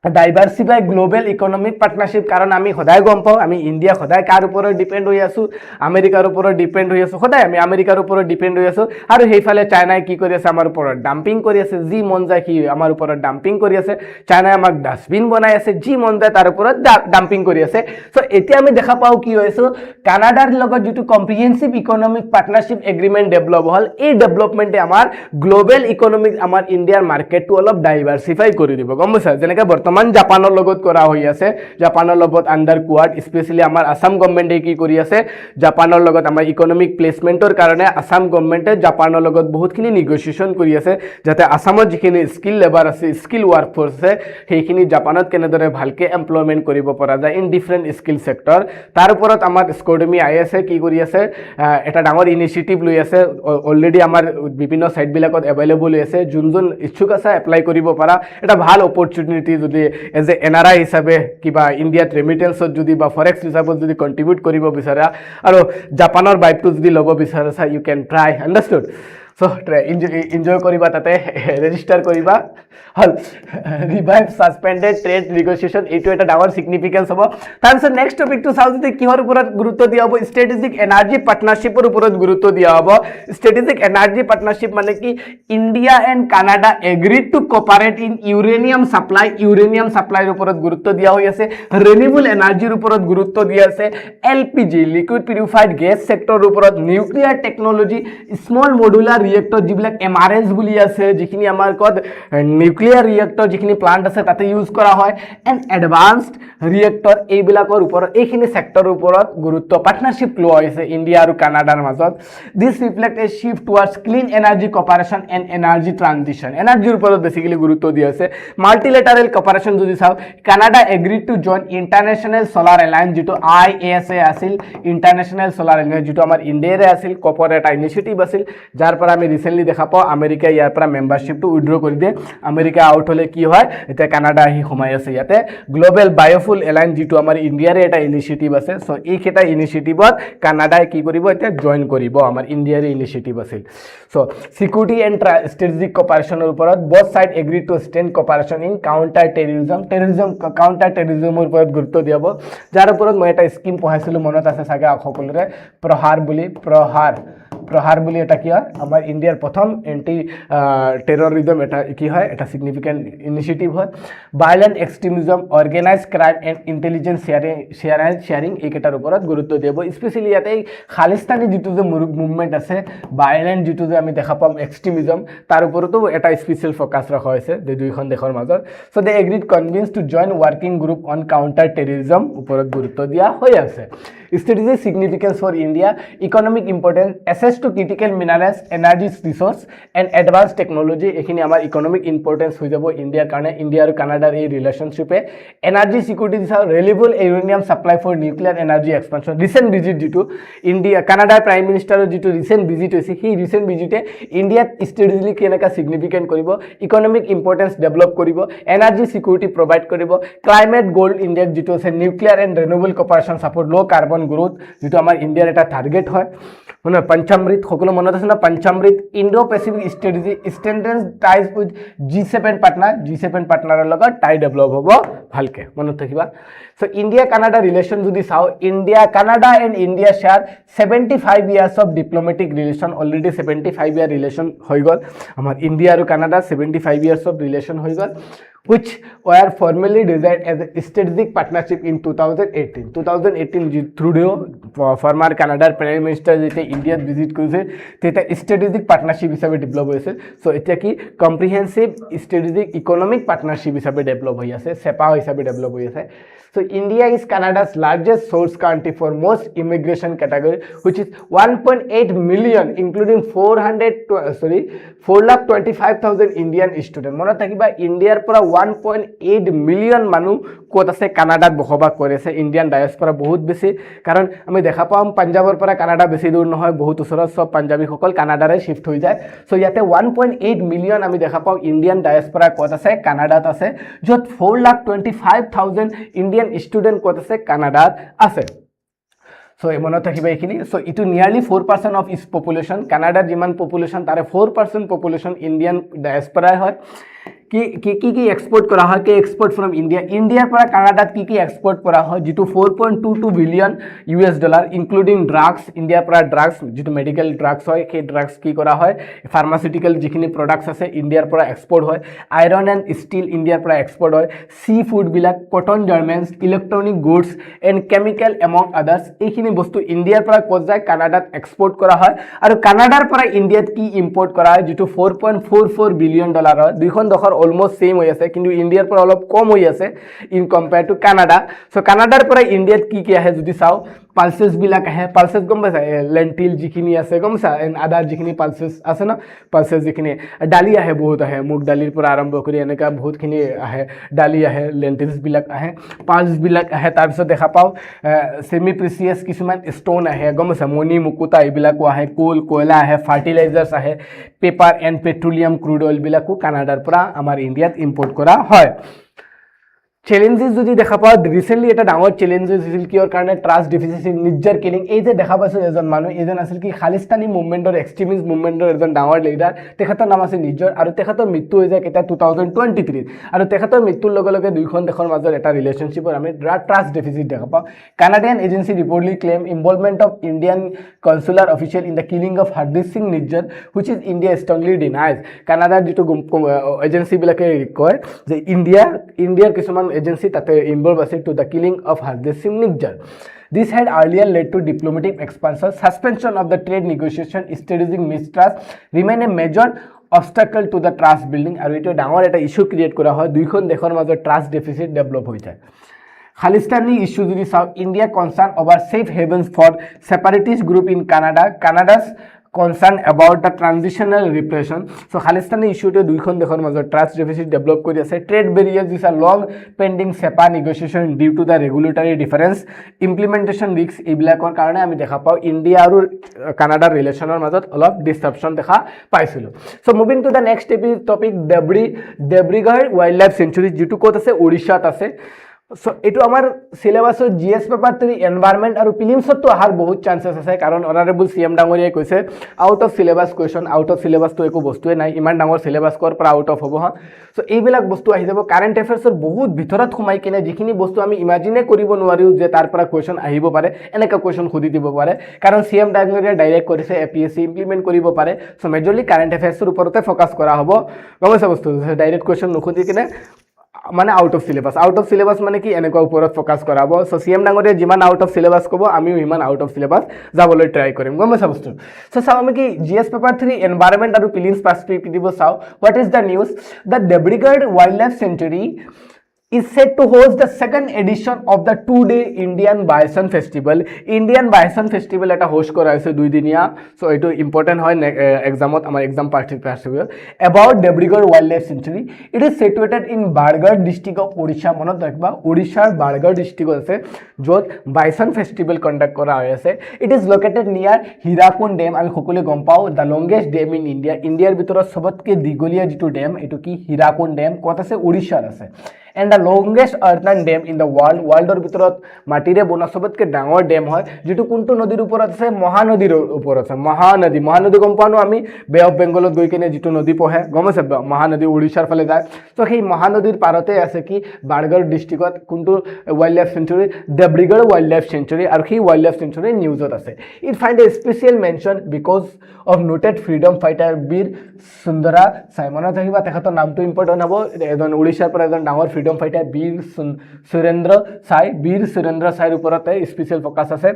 diversify global economic partnership কারণ আমি সদায় গম পাও আমি ইন্ডিয়া সদায় কার উপর ডিপেন্ড হৈ আছো আমেরিকার উপর ডিপেন্ড হৈ আছো সদায় আমি আমেরিকার উপর ডিপেন্ড হৈ আছো আৰু সেইফালে চাইনাই কি কৰি আছে আমাৰ উপৰ ডাম্পিং কৰি আছে জি মন যায় কি আমাৰ উপৰ ডাম্পিং কৰি আছে চাইনাই আমাক ডাস্টবিন বনাই আছে জি মন যায় তাৰ উপৰ ডাম্পিং কৰি আছে সো এতিয়া আমি দেখা পাও কি হৈছে কানাডাৰ লগত যেটো কম্প্ৰিহেনসিভ ইকোনমিক পাৰ্টনাৰশিপ এগ্ৰিমেন্ট ডেভেলপ হল এই ডেভেলপমেন্টে আমাৰ গ্লোবেল ইকোনমিক আমাৰ ইন্ডিয়াৰ মাৰ্কেটটো অলপ ডাইভাৰ্সিফাই কৰি দিব গম পাইছা যেনেকৈ বৰ্তমান জাপানৰ লগত কৰা হৈ আছে জাপানৰ লগত আন্ডাৰ কোৱাড স্পেশালি আমাৰ আসাম গভৰ্নমেণ্টে কি কৰি আছে জাপানৰ লগত আমাৰ ইকোনমিক প্লেসমেন্টৰ কাৰণে আসাম গভৰ্নমেণ্টে জাপানৰ লগত বহুতখিনি নেগোসিয়েশন কৰি আছে যাতে আসামত যিখিনি স্কিল লেবাৰ আছে স্কিল ওয়াৰ্কফোৰ্স আছে সেইখিনি জাপানত কেনেদৰে ভালকে এমপ্লয়মেন্ট কৰিব পৰা যায় ইন ডিফাৰেন্ট স্কিল সেক্টৰ তাৰ ওপৰত আমাৰ স্কৰ্ডমি আইএস কি কৰি আছে এটা ডাঙৰ ইনিশিয়েটিভ লৈ আছে অলৰেডি আমাৰ বিভিন্ন সাইট বিলাকত अवेलेबल আছে যোন ইচ্ছুক আছে এপ্লাই কৰিব পাৰা এটা ভাল অপৰচুনিটি যদি এজ এ এনআৰআই হিচাপে কিবা ইণ্ডিয়াত ৰেমিটেন্সত যদি বা ফৰেক্স হিচাপত যদি কন্ট্ৰিবিউট কৰিব বিচাৰা আৰু জাপানৰ ভাইবটো যদি ল'ব বিচাৰা you can try understood so enjoy কৰিবা তাতে ৰেজিষ্টাৰ কৰিবা হল ৰিভাইভ সাসপেন্ডেড ট্ৰেড নেগোসিয়েশন এইটো এটা ডাঙৰ সিগনিফিকেন্স হ'ব তাৰপিছত নেক্সট টপিকটো চাওঁ যদি কিহৰ ওপৰত গুৰুত্ব দিয়া হ'ব ষ্ট্ৰেটেজিক এনাৰ্জি পাৰ্টনাৰশ্বিপৰ ওপৰত গুৰুত্ব দিয়া হ'ব ষ্ট্ৰেটেজিক এনাৰ্জি পাৰ্টনাৰশ্বিপ মানে কি India and Canada agreed to cooperate in uranium সাপ্লাইৰ ওপৰত গুৰুত্ব দিয়া হৈ আছে ৰিনিউৱেবল এনাৰ্জিৰ ওপৰত গুৰুত্ব দিয়া আছে এলপিজি লিকুইড পিউৰিফাইড গেছ সেক্টৰৰ ওপৰত nuclear technology small modular reactor যিবিলাক এমআৰএস বুলি আছে যিখিনি আমাৰ কত নিউক্লিয়াৰ ৰিয়েক্টৰ যিখিনি প্লান্ট আছে তাতে ইউজ কৰা হয় এণ্ড এডভান্সড ৰিয়েক্টৰ এইবিলাকৰ ওপৰত এইখিনি সেক্টৰৰ ওপৰত গুৰুত্ব পাৰ্টনাৰশ্বিপ লোৱা হৈছে ইণ্ডিয়া আৰু কানাডাৰ মাজত this reflect a shift towards clean energy cooperation and energy transition এনাৰ্জিৰ ওপৰত বেছিকেলি গুৰুত্ব দিয়া আছে মাল্টিলেটাৰেল কোঅপাৰেশ্যন যদি চাওঁ Canada agreed to join International Solar Alliance যিটো IASA আছিল ইণ্টাৰনেশ্যনেল সোলাৰ এলায়েন্স যিটো আমাৰ ইণ্ডিয়াৰে আছিল কপৰ এটা ইনিচিয়েটিভ আছিল যাৰ পৰা আমি ৰিসেন্টলি দেখা পাওঁ আমেৰিকাই ইয়াৰ পৰা মেম্বাৰশ্বিপটো উইথড্ৰ কৰি দিয়ে আমেৰিকা আউট হলে কি হয় এটা কানাডা আহি সোমাই আছে ইয়াতে গ্লোবেল বায়োফুল এলায়েন্স যিটো আমাৰ ইণ্ডিয়াৰে এটা ইনিচিয়েটিভ আছে সো এইকেইটা ইনিচিয়েটিভত কানাডাই কি কৰিব এতিয়া জইন কৰিব আমাৰ ইণ্ডিয়াৰে ইনিচিয়েটিভ আছিল সো সিকিউৰিটি এণ্ড ষ্ট্ৰেটেজিক কোঅপাৰেশ্যনৰ ওপৰত both side agreed to extend cooperation in counter terrorism ওপৰত গুৰুত্ব দিব যাৰ ওপৰত মই এটা স্কিম পঢ়াইছিলো মনত আছে চাগে সকলোৰে प्रहार বুলি এটা কি হয় আমাৰ ইণ্ডিয়াৰ প্ৰথম এন্টি টেৰৰিজম এটা কি হয় এটা সিগনিফিকেন্ট ইনিচিয়েটিভ হয় violent extremism organised crime and intelligence sharing এইকেইটাৰ ওপৰত গুৰুত্ব দিব স্পেশালি ইয়াতে খালিস্তানী যিটো যে মুভমেন্ট আছে ভায়োলেন্ট যিটো যে আমি দেখা পাম এক্সট্ৰিমিজম তাৰ ওপৰতো এটা স্পেশাল ফোকাস ৰখা হৈছে দুইখন দেশৰ মাজত so they agreed convince to join working group on counter terrorism ওপৰত গুৰুত্ব দিয়া হৈ আছে strategic significance for India economic importance access to critical minerals energy resource and advanced technology এখিনি আমাৰ ইকোনমিক ইম্পৰ্টেন্স হৈ যাব ইণ্ডিয়াৰ কাৰণে ইণ্ডিয়া আৰু কানাডাৰ এই ৰিলেশনশিপে এনাৰ্জি সিকিউৰিটি দিছা reliable uranium supply for nuclear energy expansion recent visit যিটো ইণ্ডিয়া কানাডাৰ প্ৰাইম মিনিষ্টাৰৰ যিটো ৰিসেন্ট ভিজিট হৈছে সেই ৰিসেন্ট ভিজিটে ইণ্ডিয়াত ষ্ট্ৰেটেজিক কেনেকা সিগনিফিকেন্ট কৰিব ইকোনমিক ইম্পৰ্টেন্স ডেভেলপ কৰিব এনাৰ্জি সিকিউৰিটি প্ৰভাইড কৰিব ক্লাইমেট গোল ইণ্ডেক্স যিটো আছে nuclear and renewable cooperation support লো কাৰ্বন গ্ৰোথ যেটো আমাৰ ইণ্ডিয়াৰ এটা টাৰ্গেট হয় মানে পঞ্চমৃত সকলো মনত আছে না পঞ্চমৃত Indo Pacific strategy strengthens ties with G7 পাৰ্টনাৰৰ লগত টাই ডেভেলপ হ'ব ভালকে মনত থাকিবা সো ইণ্ডিয়া কানাডা ৰিলেশন যদি চাও India Canada and India share 75 years of diplomatic relation already 75 year relation হৈ গল আমাৰ ইণ্ডিয়া আৰু কানাডা 75 ইয়াৰ্স অফ ৰিলেশন হৈ গল which were formally designed as a strategic partnership in 2018 through former Canada Prime Minister jete India visit কৰিছে তেটা strategic partnership হিচাপে ডেভেলপ হৈছে সো এটা কি comprehensive strategic economic partnership হিচাপে ডেভেলপ হৈ আছে সেপা হিচাপে ডেভেলপ হৈ আছে so India is Canada's largest source country for most immigration category which is 1.8 million including 4,25,000 Indian students মনত থাকিবা ইণ্ডিয়াৰ পৰা 1.8 মিলিয়ন মানুহ কোত আছে কানাডাত বসবাস কৰি আছে ইণ্ডিয়ান ডায়াসপৰা বহুত বেছি কাৰণ আমি দেখা পাম পাঞ্জাবৰ পৰা কানাডা বেছি দূৰ নহয় বহুত ওচৰত সব পাঞ্জাবী সকল কানাডাৰে শিফট হৈ যায় সো ইয়াতে 1.8 মিলিয়ন আমি দেখা পাও ইণ্ডিয়ান ডায়াসপৰা কোত আছে কানাডাত আছে যত 4,25,000 ইণ্ডিয়ান ষ্টুডেন্ট কোত আছে কানাডাত আছে So মনত থাকিবা এখিনি সো ইটো নিয়াৰলি 4% অফ ইস পপুলেশন কানাডাৰ যিমান পপুলেশন তাৰে 4% পপুলেশন ইণ্ডিয়ান ডায়াসপৰা হয় কি এক্সপোৰ্ট কৰা হয় কে এক্সপোৰ্ট ফ্ৰম ইন্ডিয়া ইন্ডিয়াৰ পৰা কানাডাত কি এক্সপোর্ট করা হয় যেটো 4.22 billion US dollar including drugs ইন্ডিয়ার পৰা ড্ৰাগস যেটো মেডিকেল ড্ৰাগস হয় সেই ড্ৰাগস কি কৰা হয় ফাৰ্মাসিউটিক্যাল যিখিনি প্ৰোডাক্টস আছে ইন্ডিয়াৰ পৰা এক্সপোৰ্ট হয় আয়ৰন এন্ড স্টিল ইন্ডিয়াৰ পৰা এক্সপোৰ্ট হয় সি ফুড বিলাক cotton garments electronic goods and chemical among others এইখিনি বস্তু ইন্ডিয়াৰ পৰা কোত যায় কানাডাত এক্সপোৰ্ট কৰা হয় আৰু কানাডাৰ পৰা ইন্ডিয়াত কি ইম্পোৰ্ট কৰা হয় যেটো 4.44 বিলিয়ন ডলাৰ হয় দুইখন দেশৰ অলমোষ্ট সেম হৈ আছে কিন্তু ইণ্ডিয়াৰ পৰা অলপ কম হৈ আছে in compare to Canada so কানাডাৰ পৰা ইণ্ডিয়াত কি আহে যদি চাও পালসেস বিলাক আহে পালসেস গম পাইছা লেন্টিল যিখিনি আছে গম পাইছা আদাৰ যিখিনি পালসেস আছে না পালসেস যিখিনি ডালি আহে বহুত আহে মুগ ডালিৰ পৰা আৰম্ভ কৰি এনেকা বহুতখিনি আহে ডালি আহে লেন্টিলস বিলাক আহে পালস বিলাক আহে তাৰ পিছত দেখা পাও সেমি প্ৰিচিয়াস কিছুমান ষ্টোন আহে গম পাইছা মণি মুকুতা এইবিলাকো আহে কোল কয়লা আহে ফাৰ্টিলাইজাৰ্স আহে paper and petroleum crude oil বিলাকো কানাডাৰ পৰা আমাৰ ইণ্ডিয়াত ইম্পৰ্ট কৰা হয় চ্যালেঞ্জেস যদি দেখা পাও ৰিসেন্টলি এটা ডাঙৰ চ্যালেঞ্জেস হৈছিল কিয়ৰ কাৰণে ট্ৰাষ্ট ডেফিসিট নিজ্জাৰ কিলিং এই যে দেখা পাইছো এজন মানুহ এজন আছিল কি খালিস্তানী মুভমেন্টৰ এক্সট্ৰিমিষ্ট মুভমেন্টৰ এজন ডাঙৰ লিডাৰ তেখেতৰ নাম আছে নিজ্জৰ আৰু তেখেতৰ মৃত্যু হৈ যায় কেতিয়া 2023 আৰু তেখেতৰ মৃত্যুৰ লগে লগে দুইখন দেশৰ মাজত এটা ৰিলেশনশিপৰ আমি ট্ৰাষ্ট ডেফিসিট দেখা পাও Canadian agency reportedly claim involvement of Indian consular official in the killing of Hardeep Singh Nijjar which is India strongly denies কানাডাৰ যেটো এজেন্সি বিলাকে কয় যে ইণ্ডিয়াৰ কিছুমান agency that involved to the killing of Hardeep Singh Nijjar. This had earlier led to diplomatic expansion, suspension of the trade negotiation, strategic mistrust remain a major obstacle to the trust building. আৰু এটা ডাঙৰ এটা ইস্যু ক্ৰিয়েট কৰা হয় দুইখন দেশৰ মাজত ট্ৰাষ্ট ডেফিসিট ডেভেলপ হৈ যায় খালিস্তানী ইস্যু যদি চাও India concern over safe havens for separatist group in Canada's concern about the transitional repression so Khalistani ইস্যুতে দুইখন দেশৰ মাজত ট্ৰাষ্ট ডেফিসিট ডেভেলপ কৰি আছে trade barriers this are long pending CEPA negotiation due to the regulatory difference implementation risk এইবিলাকৰ কাৰণে আমি দেখা পাও ইণ্ডিয়া আৰু কানাডাৰ ৰিলেশনৰ মাজত অলপ ডিসৰাপশন দেখা পাইছিলো so moving to the next topic Debrigarh wildlife sanctuary যেটো ক'ত আছে ওড়িশাত আছে সো এটো আমাৰ সিলেবাসৰ জিএস পেপাৰ 3 এনভায়ৰনমেন্ট আৰু প্ৰিলিমছত তো আহাৰ বহুত চান্সেস আছে কাৰণ অনাৰেবল সিএম ডাঙৰীয়াই কৈছে out of syllabus question out of syllabus তো একো বস্তুৱে নাই ইমান ডাঙৰ সিলেবাস কৰ পৰা আউট অফ হ'ব হা সো এইবিলাক বস্তু আহি যাব কাৰেন্ট এফেয়াৰ্সৰ বহুত ভিতৰত সোমাই কিনে যিখিনি বস্তু আমি ইমাজিনে কৰিব নোৱাৰিও যে তাৰ পৰা কোৱেশ্চন আহিব পাৰে এনেকা কোৱেশ্চন খুদি দিব পাৰে কাৰণ সিএম ডাঙৰীয়া ডাইৰেক্ট কৰিছে এপিএসসি ইমপ্লিমেন্ট কৰিব পাৰে সো মেজৰলি কাৰেন্ট এফেয়াৰ্সৰ ওপৰতে ফোকাস কৰা হ'ব গমছে বস্তু ডাইৰেক্ট কোৱেশ্চন নুখুদি কিনে মানে আউট অফ সিলেবাস মানে কি এনেকুৱা ওপৰত ফোকাস কৰাব সো সিএম ডাঙৰীয়া যিমান আউট অফ সিলেবাস কব আমিও ইমান আউট অফ সিলেবাস যাবলৈ ট্ৰাই কৰিম গম পাইছা বস্তু সো চাও আমি কি জিএস পেপাৰ 3 এনভায়ৰনমেন্ট আৰু প্ৰিলিমছ পাৰ্সপেক্টিভ চাও what is the news the Debrigarh wildlife sanctuary is set to host the second edition of the 2-day Indian Bison Festival. Indian Bison Festival eta host kora hoise 2 dinia so eto important hoy examot amar exam participate about Debrigad Wildlife Sanctuary. It is situated in Bargarh district of Odisha. Monot rakhba Odisha Bargarh district ase jot Bison Festival conduct kora hoy ase. It is located near Hirakund Dam. Ami khokole gom pao the longest dam in India. Indiar bitorot sobotke digolia jitu dam eto ki Hirakund Dam kot ase Odisha ase. And the longest earthen dam in the worldৰ ভিতৰত মাটিৰে বনা সবতকে ডাঙৰ ড্যাম হয় যেটো কোনটো নদীৰ ওপৰত আছে মহানদীৰ ওপৰত আছে মহানদী গম পানো আমি বে অফ বেংগলত গৈ কিনে যেটো নদী পহে গম আছে মহানদী ওড়িশাৰ ফালে যায় তো সেই মহানদীৰ পাৰতে আছে কি বাৰগড় ডিস্ট্ৰিক্টত কোনটো wildlife sanctuary Debrigarh wildlife sanctuary আৰু সেই ওয়াইল্ড লাইফ সেঞ্চুৰী নিউজত আছে it find a special mention because of noted freedom fighter Veer সুন্দৰা সাইমনত আহিবা তেখেতৰ নামটো ইম্পৰ্টেন্ট হ'ব এজন ওড়িশাৰ পৰা এজন ডাঙৰ ফ্ৰিডম ফাইটাৰ বীৰ সুৰেন্দ্ৰ সাইৰ ওপৰতে স্পেশাল ফোকাস আছে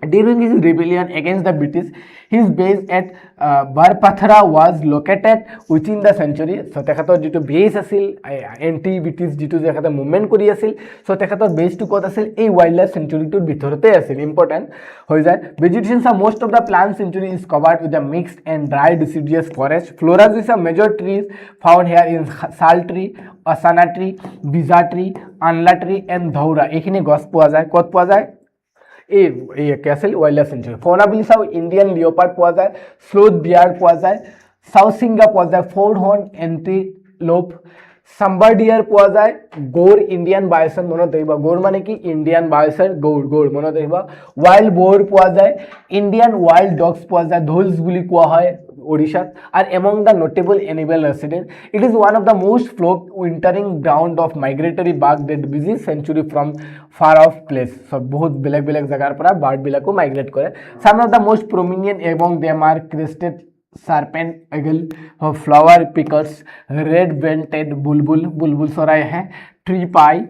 During his rebellion against the British, his base at Barpathara was located within the sanctuary. So, tekhator jitu base asil anti-British jitu tekhator movement kori asil. So, tekhator base to kot asil ei wildlife sanctuary tur bithorte asil. Important hoi jay. Vegetation sa most of the plant sanctuary is covered with a mixed and dry deciduous forest. Flora is a major trees found here in sal tree, asana tree, biza tree, anla tree, and dhaura. Ekhine gos poa jay. Kot poa jay? এই ক্যাসেল ওয়াইল্ড লাইফ সেঞ্চুরি ফৌনা বুলি চাও ইন্ডিয়ান লিওপার্ড পোৱা যায় স্লোথ বিয়াৰ পোৱা যায় সাউথ সিংগা পোৱা যায় ফোৰ হৰ্ন এন্টিলোপ সাম্বাৰ ডিয়াৰ পোৱা যায় গৌৰ ইন্ডিয়ান বাইসন মনত ৰাখিবা গৌৰ মানে কি ইন্ডিয়ান বাইসন গৌৰ মনত ৰাখিবা ওয়াইল্ড বোৰ পোৱা যায় ইন্ডিয়ান ওয়াইল্ড ডগস পোৱা যায় ধোলস বুলি কোৱা হয় Odisha are among the notable animal residents. It is one of the most flocked wintering ground of migratory bird that visits sanctuary from far off place. So बहुत बेलेग जगह पर bird बिलाको migrate करे. Some of the most prominent among them are crested serpent eagle, flower pickers, red-vented bulbul चौराहे हैं, tree pie,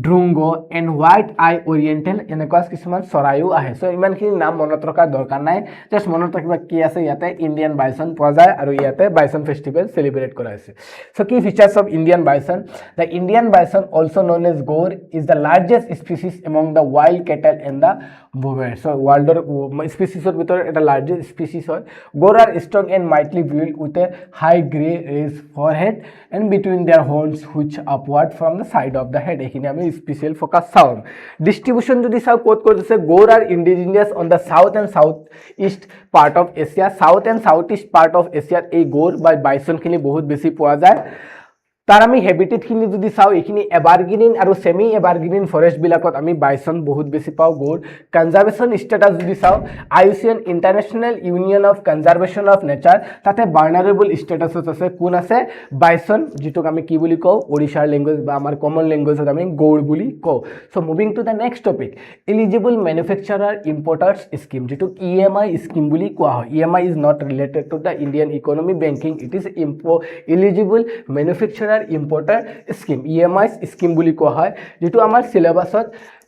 drongo and white eye oriental এনেকুৱা কিছুমান চৰাইও আহে চ' ইমানখিনি নাম মনত ৰখাৰ দৰকাৰ নাই জাষ্ট মনত ৰাখিবা কি আছে ইয়াতে ইণ্ডিয়ান বাইচন পোৱা যায় আৰু ইয়াতে বাইচন ফেষ্টিভেল চেলিব্ৰেট কৰা হৈছে চ' কি features of Indian bison the Indian bison also' known as gaur is the largest species among the wild cattle and the বোৱেৰ চ' ৱৰ্ল্ডৰ স্পিচিছৰ ভিতৰত এটা লাৰ্জেষ্ট স্পিচিছ হয় gaur are strong and mightily build with a high grey ridge forehead and between their horns which upward from the side of the head এইখিনি আমি স্পেচিয়েল ফ'কাছ চাওঁ ডিষ্ট্ৰিবিউশ্যন যদি চাওঁ ক'ত আছে gaur are indigenous on the south and south east part of Asia south and south east part of এছিয়াত এই গৌৰ বা বাইচনখিনি বহুত বেছি পোৱা যায় তাৰ আমি হেবিটেটখিনি যদি চাওঁ এইখিনি এভাৰগ্ৰীণ আৰু ছেমি এভাৰগ্ৰীণ ফৰেষ্টবিলাকত আমি বাইচন বহুত বেছি পাওঁ গৌৰ কনজাৰ্ভেশ্যন ষ্টেটাছ যদি চাওঁ IUCN international union of conservation of nature তাতে ভাৰ্নাৰেবল ষ্টেটাছত আছে কোন আছে বাইচন যিটোক আমি কি বুলি কওঁ ওড়িশাৰ লেংগুৱেজ বা আমাৰ কমন লেংগুৱেজত আমি গৌৰ বুলি কওঁ so' moving to the next topic eligible manufacturer importers scheme যিটোক EMI স্কিম বুলি কোৱা হয় EMI is not related to the Indian economy banking it is eligible manufacturer importer scheme EMI scheme বুলি কোৱা হয় যেটো আমাৰ সিলেবাসত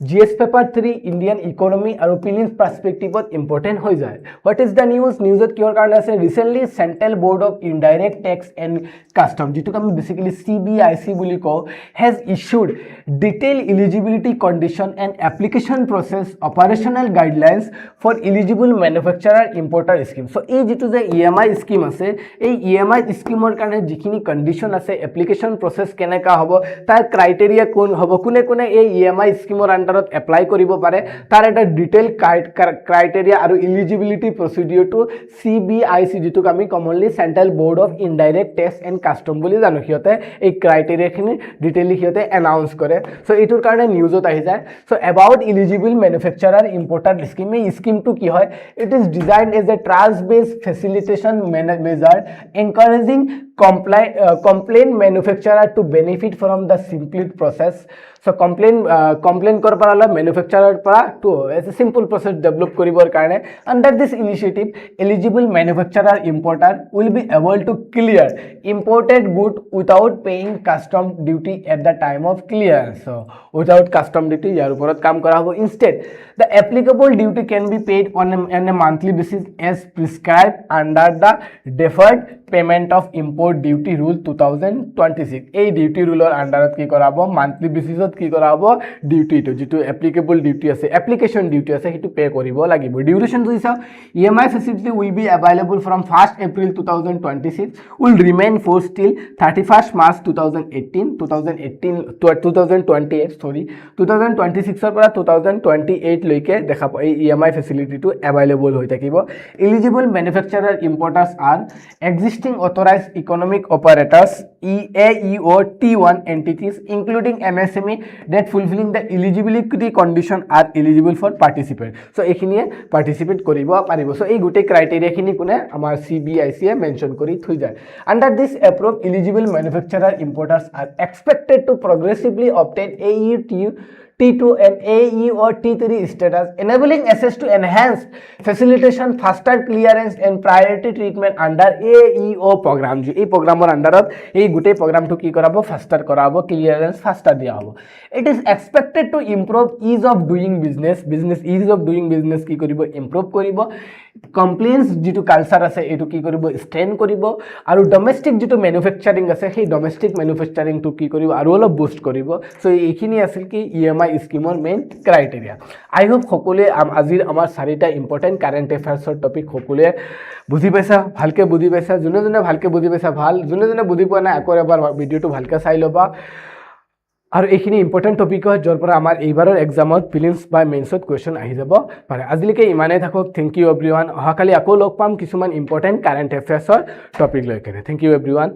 GS পেপাৰ 3 ইণ্ডিয়ান ইকনমি আৰু প্ৰিলিমছ পাৰ্সপেক্টিভত ইম্পৰ্টেন্ট হৈ যায় হোৱাট ইজ দ্য নিউজত কিহৰ কাৰণে আছে recently central board of indirect tax and custom যেটোক আমি বেসিক্যালি CBIC বুলি কওঁ has issued detail eligibility condition and application process operational guidelines for eligible manufacturer importer scheme so এই যেটো যে EMI স্কিম আছে এই EMI স্কিমৰ কাৰণে যিখিনি কন্ডিশন আছে এপ্লিকেশন প্ৰসেস কেনেকা হ'ব তাৰ ক্ৰাইটেৰিয়া কোন হ'ব কোনে কোনে এই EMI স্কিমৰ আন্ডাৰত এপ্লাই কৰিব পাৰে তাৰ এটা ডিটেইল ক্ৰাইটেৰিয়া আৰু এলিজিবিলিটি প্ৰচিডিউৰটো CBIC যেটোক আমি commonly central board of indirect tax and custom বুলি জানো সিহঁতে এই ক্ৰাইটেৰিয়াখিনি ডিটেইলি সিহঁতে এনাউন্স কৰে সো এইটোৰ কাৰণে নিউজত আহি যায় so about eligible manufacturer importer scheme এই স্কিমটো কি হয় it is designed as a trust based facilitation measure encouraging complaint manufacturer to benefit from the simple process so complaint kor parala manufacturer para to as a simple process develop koribor karone under this initiative eligible manufacturer importer will be able to clear imported good without paying custom duty at the time of clearance so without custom duty yar uporot kam kora hobo instead the applicable duty can be paid on a monthly basis as prescribed under the deferred payment of import duty rule 2026 এই ডিউটি ৰুলৰ আন্ডাৰত কি কৰাব মান্থলি বেসিছত কি কৰাব ডিউটি তো যেটো এপ্লিকেবল ডিউটি আছে এপ্লিকেশন ডিউটি আছে হেতু পে কৰিব লাগিব ডিউৰেশন যদি চাও EMI facility will be available from 1st April 2026 will remain for till 31st March 2026 ৰ পৰা 2028 লৈকে দেখা পাই EMI facility টো available হৈ থাকিব eligible manufacturer importers are existing authorized economic operators EAEO T1 entities including MSME that fulfilling the eligibility condition are eligible for participate so ekhiniye participate koribo paribo so ei gute criteria khini kune amar CBIC e mention kori thoi jay under this approach eligible manufacturer importers are expected to progressively obtain AETU T2 and AEO T3 status enabling access to enhanced facilitation faster clearance and priority treatment under AEO program jo ei programor underot ei gute program to ki korabo faster korabo clearance faster dia hobo it is expected to improve ease of doing business ease of doing business ki koribo improve koribo complaints jitu culture ase etu ki koribo strengthen koribo aru domestic jitu manufacturing ase সেই domestic manufacturing to ki koribo aru olo boost koribo so ekhini asil ki EMI স্কিমৰ মেইন ক্ৰাইটেৰিয়া আই হোপ সকলোৱে আজিৰ আমাৰ চাৰিটা ইম্পৰ্টেন্ট কাৰেন্ট এফেয়াৰ্সৰ টপিক সকলোৱে বুজি পাইছা ভালকে বুজি পাইছা যোনে ভালকে বুজি পাইছা ভাল যোনে বুজি পোৱা নাই আকৌ এবাৰ ভিডিওটো ভালকে চাই লবা আৰু এইখিনি ইম্পৰ্টেন্ট টপিক হয় যৰ পৰা আমাৰ এইবাৰৰ এক্সামত প্ৰিলিমছ বা মেইনছত কোৱেশ্চন আহি যাব পাৰে আজিলৈকে ইমানে থাকক থ্যাংক ইউ এভৰিৱান অহাকালি আকৌ লগ পাম কিছুমান ইম্পৰ্টেন্ট কাৰেন্ট এফেয়াৰ্সৰ টপিক লৈ কেনে থ্যাংক ইউ এভৰিৱান